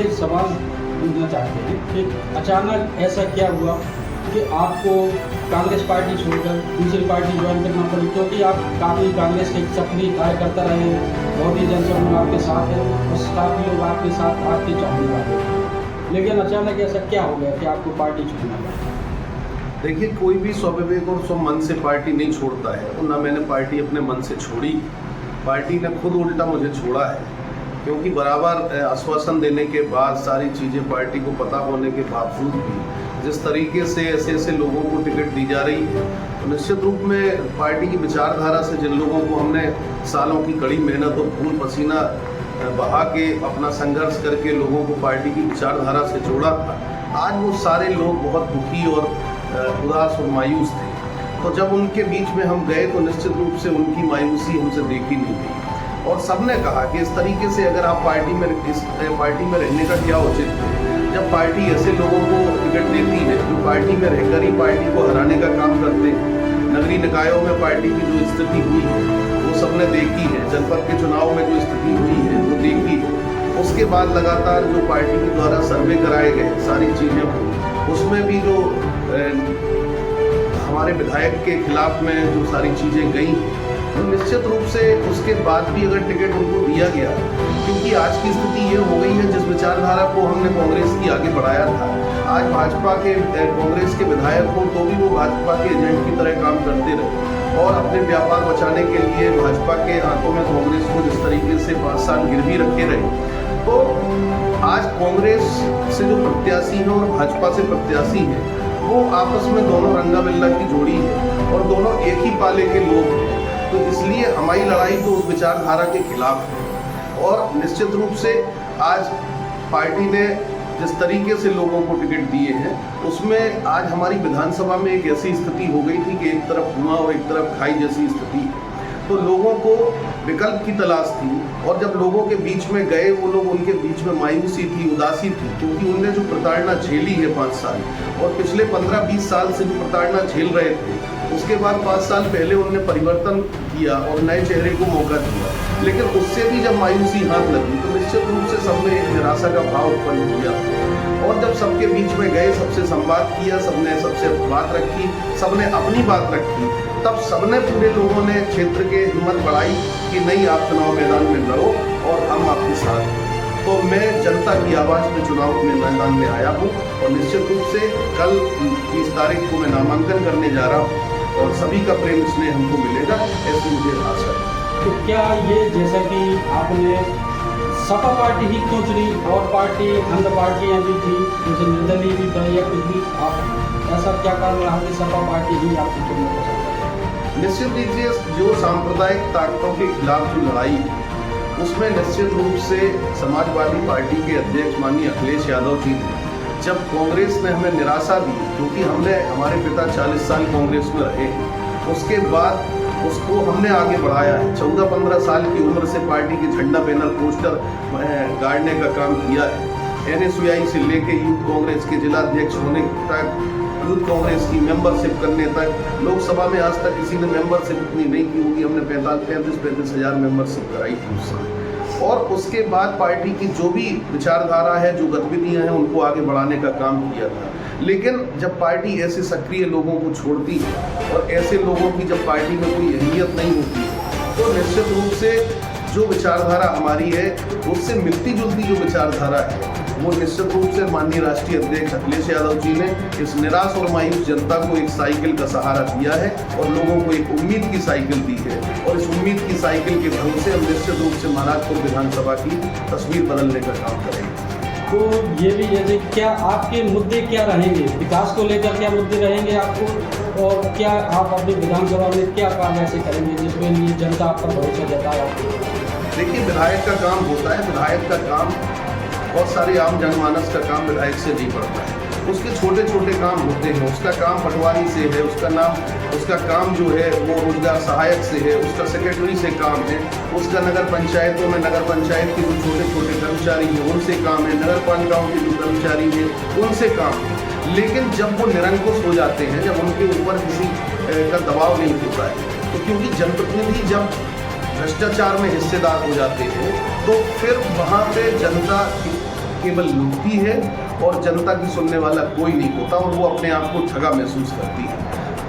ये सवाल पूछना चाहते हैं कि अचानक ऐसा क्या हुआ कि आपको कांग्रेस पार्टी छोड़कर दूसरी पार्टी ज्वाइन करना पड़ी, क्योंकि आप काफ़ी कांग्रेस के सक्रिय कार्यकर्ता रहे हैं, बहुत ही जनसमूह आपके साथ है और काफ़ी लोग आपके साथ आपके चाहने वाले हैं, लेकिन अचानक ऐसा क्या हो गया कि आपको पार्टी छोड़ना पड़ा? देखिए, कोई भी स्वविवेक और स्वमन से पार्टी नहीं छोड़ता है, और ना मैंने पार्टी अपने मन से छोड़ी। पार्टी ने खुद उल्टा मुझे छोड़ा है, क्योंकि बराबर आश्वासन देने के बाद, सारी चीज़ें पार्टी को पता होने के बावजूद भी जिस तरीके से ऐसे ऐसे लोगों को टिकट दी जा रही है, तो निश्चित रूप में पार्टी की विचारधारा से जिन लोगों को हमने सालों की कड़ी मेहनत और खून पसीना बहा के अपना संघर्ष करके लोगों को पार्टी की विचारधारा से जोड़ा था, आज वो सारे लोग बहुत दुखी और उदास और मायूस थे। तो जब उनके बीच में हम गए तो निश्चित रूप से उनकी मायूसी हमसे देखी नहीं गई, और सबने कहा कि इस तरीके से अगर आप पार्टी में रहने का क्या उचित है, जब पार्टी ऐसे लोगों को टिकट देती है जो पार्टी में रहकर ही पार्टी को हराने का काम करते हैं। नगरीय निकायों में पार्टी की जो स्थिति हुई है वो सबने देखी है, जनपद के चुनाव में जो स्थिति हुई है वो देखी है। उसके बाद लगातार जो पार्टी के द्वारा सर्वे कराए गए सारी चीज़ें हुई, उसमें भी जो हमारे विधायक के खिलाफ में जो सारी चीज़ें गई, तो निश्चित रूप से उसके बाद भी अगर टिकट उनको दिया गया, क्योंकि आज की स्थिति ये हो गई है, जिस विचारधारा को हमने कांग्रेस की आगे बढ़ाया था, आज भाजपा के कांग्रेस के विधायक हों तो भी वो भाजपा के एजेंट की तरह काम करते रहे, और अपने व्यापार बचाने के लिए भाजपा के हाथों में कांग्रेस को जिस तरीके से 5 साल गिरवी रखे रहे। तो आज कांग्रेस से जो प्रत्याशी हैं और भाजपा से प्रत्याशी हैं, वो आपस में दोनों रंगा बिल्ला की जोड़ी है और दोनों एक ही पाले के लोग हैं। तो इसलिए हमारी लड़ाई तो उस विचारधारा के खिलाफ है, और निश्चित रूप से आज पार्टी ने जिस तरीके से लोगों को टिकट दिए हैं, उसमें आज हमारी विधानसभा में एक ऐसी स्थिति हो गई थी कि एक तरफ धुआं और एक तरफ खाई जैसी स्थिति है। तो लोगों को विकल्प की तलाश थी, और जब लोगों के बीच में गए वो लोग, उनके बीच में मायूसी थी, उदासी थी, क्योंकि उनने जो प्रताड़ना झेली है 5 साल, और पिछले 15-20 साल से जो प्रताड़ना झेल रहे थे, उसके बाद 5 साल पहले उन्होंने परिवर्तन किया और नए चेहरे को मौका दिया, लेकिन उससे भी जब मायूसी हाथ लगी तो निश्चित रूप से सब में एक निराशा का भाव उत्पन्न हुआ। और जब सबके बीच में गए, सबसे संवाद किया, सबने सबसे बात रखी, सबने अपनी बात रखी, तब सबने, पूरे लोगों ने क्षेत्र के हिम्मत बढ़ाई कि नहीं, आप चुनाव मैदान में लड़ो और हम आपके साथ हैं। तो मैं जनता की आवाज़ में चुनाव में मैदान में आया हूँ, और निश्चित रूप से कल 30 तारीख को मैं नामांकन करने जा रहा हूँ, और सभी का प्रेम स्नेह हमको मिलेगा, ऐसी मुझे आशा है। तो क्या ये, जैसा कि आपने सपा पार्टी ही क्यों चुनी, और पार्टी अन्य पार्टियाँ भी थी, जैसे निर्दलीय भी था या कुछ भी, आप ऐसा क्या कारण रहा कि सपा पार्टी ही आपको चुनना पसंद है? निश्चित लीजिए, जो सांप्रदायिक ताकतों के खिलाफ जो लड़ाई है, उसमें निश्चित रूप से समाजवादी पार्टी के अध्यक्ष माननीय अखिलेश यादव जी ने, जब कांग्रेस ने हमें निराशा दी, क्योंकि हमारे पिता 40 साल कांग्रेस में रहे, उसके बाद उसको हमने आगे बढ़ाया है। 14-15 साल की उम्र से पार्टी के झंडा, बैनर, पोस्टर गाड़ने का काम किया है। NSUI से लेके यूथ कांग्रेस के जिला अध्यक्ष होने तक, यूथ कांग्रेस की मेंबरशिप करने तक, लोकसभा में आज तक किसी ने मेंबरशिप इतनी नहीं की होगी, हमने 35 हज़ार मेंबरशिप कराई थी उस समय। और उसके बाद पार्टी की जो भी विचारधारा है, जो गतिविधियां हैं, उनको आगे बढ़ाने का काम किया था। लेकिन जब पार्टी ऐसे सक्रिय लोगों को छोड़ती है, और ऐसे लोगों की जब पार्टी में कोई अहमियत नहीं होती, तो निश्चित रूप से जो विचारधारा हमारी है, उससे मिलती जुलती जो विचारधारा है, वो निश्चित रूप से माननीय राष्ट्रीय अध्यक्ष अखिलेश यादव जी ने इस निराश और मायूस जनता को एक साइकिल का सहारा दिया है, और लोगों को एक उम्मीद की साइकिल दी है, और इस उम्मीद की साइकिल के भरोसे हम निश्चित रूप से महाराजपुर विधानसभा की तस्वीर बदलने का काम करेंगे। तो ये भी, जैसे क्या आपके मुद्दे क्या रहेंगे, विकास को लेकर क्या मुद्दे रहेंगे आपको, और क्या आप अपनी विधानसभा में क्या काम ऐसे करेंगे जिसमें लिए जनता आप पर भरोसा जताए? देखिए, विधायक का काम होता है, विधायक का काम, बहुत सारे आम जनमानस का काम विधायक से नहीं पड़ता है, उसके छोटे छोटे काम होते हैं। उसका काम पटवारी से है, उसका काम जो है वो रोजगार सहायक से है, उसका सेक्रेटरी से काम है, उसका नगर पंचायतों में नगर पंचायत के जो छोटे छोटे कर्मचारी हैं उनसे काम है, नगर पालिकाओं के जो कर्मचारी हैं उनसे काम है। लेकिन जब वो निरंकुश हो जाते हैं, जब उनके ऊपर किसी का दबाव नहीं होता है, तो क्योंकि जनप्रतिनिधि जब भ्रष्टाचार में हिस्सेदार हो जाते हैं, तो फिर वहाँ पे जनता केवल लुटती है और जनता की सुनने वाला कोई नहीं होता और वो अपने आप को ठगा महसूस करती है।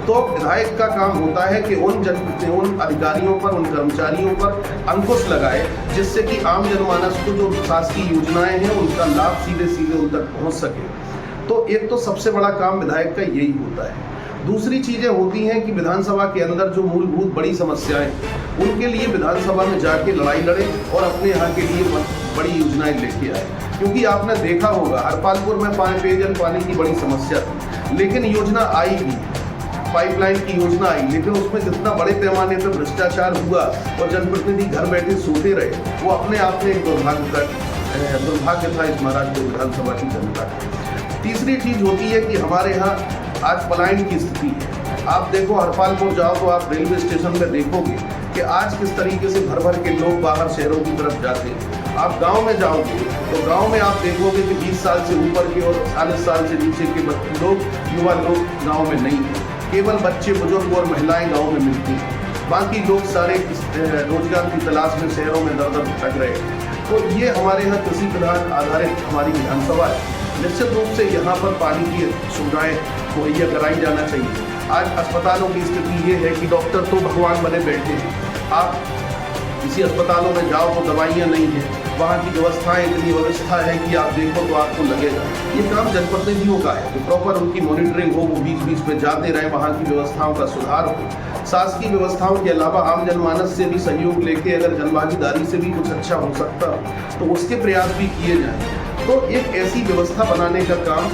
तो विधायक का काम होता है कि उन अधिकारियों पर, उन कर्मचारियों पर अंकुश लगाए, जिससे कि आम जनमानस को जो शासकीय योजनाएं हैं उनका लाभ सीधे सीधे उन तक पहुंच सके। तो एक तो सबसे बड़ा काम विधायक का यही होता है। दूसरी चीज़ें होती हैं कि विधानसभा के अंदर जो मूलभूत बड़ी समस्याएं, उनके लिए विधानसभा में जाके लड़ाई लड़े और अपने यहाँ के लिए बड़ी योजनाएं लेके आए। क्योंकि आपने देखा होगा हरपालपुर में पेयजल पानी की बड़ी समस्या थी, लेकिन योजना आई भी, पाइपलाइन की योजना आई, लेकिन उसमें जितना बड़े पैमाने पर भ्रष्टाचार हुआ और जनप्रतिनिधि घर बैठे सोते रहे, वो अपने आप में एक दुर्भाग्य था इस महाराष्ट्र विधानसभा की जनता का। तीसरी चीज होती है कि हमारे यहाँ आज पलायन की स्थिति है। आप देखो हरपालपुर जाओ तो आप रेलवे स्टेशन में देखोगे कि आज किस तरीके से भर भर के लोग बाहर शहरों की तरफ जाते हैं। आप गांव में जाओगे तो गांव में आप देखोगे कि 20 साल से ऊपर के और 40 साल से नीचे के लोग, युवा लोग गांव में नहीं हैं। केवल बच्चे, बुजुर्ग और महिलाएं गांव में मिलती हैं। बाकी लोग सारे रोजगार की तलाश में शहरों में दर दर भटक रहे हैं। तो ये हमारे यहाँ कृषि प्रधान आधारित हमारी विधानसभा है। निश्चित रूप से यहाँ पर पानी की सुविधाएं मुहैया कराई जाना चाहिए। आज अस्पतालों की स्थिति ये है कि डॉक्टर तो भगवान बने बैठे हैं। आप किसी अस्पतालों में जाओ तो दवाइयाँ नहीं हैं, वहाँ की व्यवस्थाएं इतनी व्यवस्था है कि आप देखो तो आपको लगेगा। ये काम जनप्रतिनिधियों का है कि प्रॉपर उनकी मॉनिटरिंग हो, वो बीच बीच में जाते रहे, वहाँ की व्यवस्थाओं का सुधार हो। शासकीय व्यवस्थाओं के अलावा आम जनमानस से भी सहयोग लेके अगर जनभागीदारी से भी कुछ अच्छा हो सकता हो तो उसके प्रयास भी किए जाएँ। तो एक ऐसी व्यवस्था बनाने का काम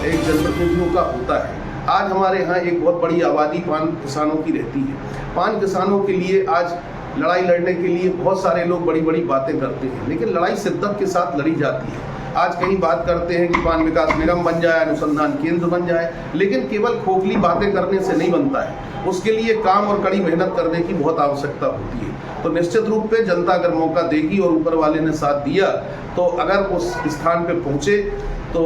एक जनप्रतिनिधियों का होता है। आज हमारे यहाँ एक बहुत बड़ी आबादी पान किसानों की रहती है। पान किसानों के लिए आज लड़ाई लड़ने के लिए बहुत सारे लोग बड़ी बड़ी बातें करते हैं, लेकिन लड़ाई शिद्दत के साथ लड़ी जाती है। आज कहीं बात करते हैं कि पान विकास निगम बन जाए, अनुसंधान केंद्र बन जाए, लेकिन केवल खोखली बातें करने से नहीं बनता है। उसके लिए काम और कड़ी मेहनत करने की बहुत आवश्यकता होती है। तो निश्चित रूप पे जनता अगर मौका देगी और ऊपर वाले ने साथ दिया तो अगर उस स्थान पे पहुंचे तो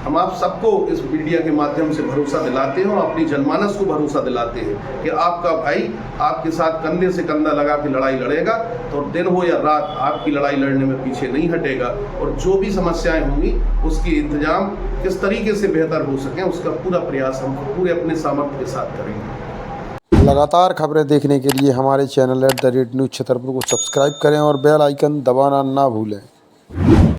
हम आप सबको इस मीडिया के माध्यम से भरोसा दिलाते हैं और अपनी जनमानस को भरोसा दिलाते हैं कि आपका भाई आपके साथ कंधे से कंधा लगा के लड़ाई लड़ेगा, तो दिन हो या रात आपकी लड़ाई लड़ने में पीछे नहीं हटेगा। और जो भी समस्याएं होंगी उसकी इंतजाम किस तरीके से बेहतर हो सके उसका पूरा प्रयास हम पूरे अपने सामर्थ्य के साथ करेंगे। लगातार खबरें देखने के लिए हमारे चैनल @NewsChhatarpur को सब्सक्राइब करें और बेल आइकन दबाना ना भूलें।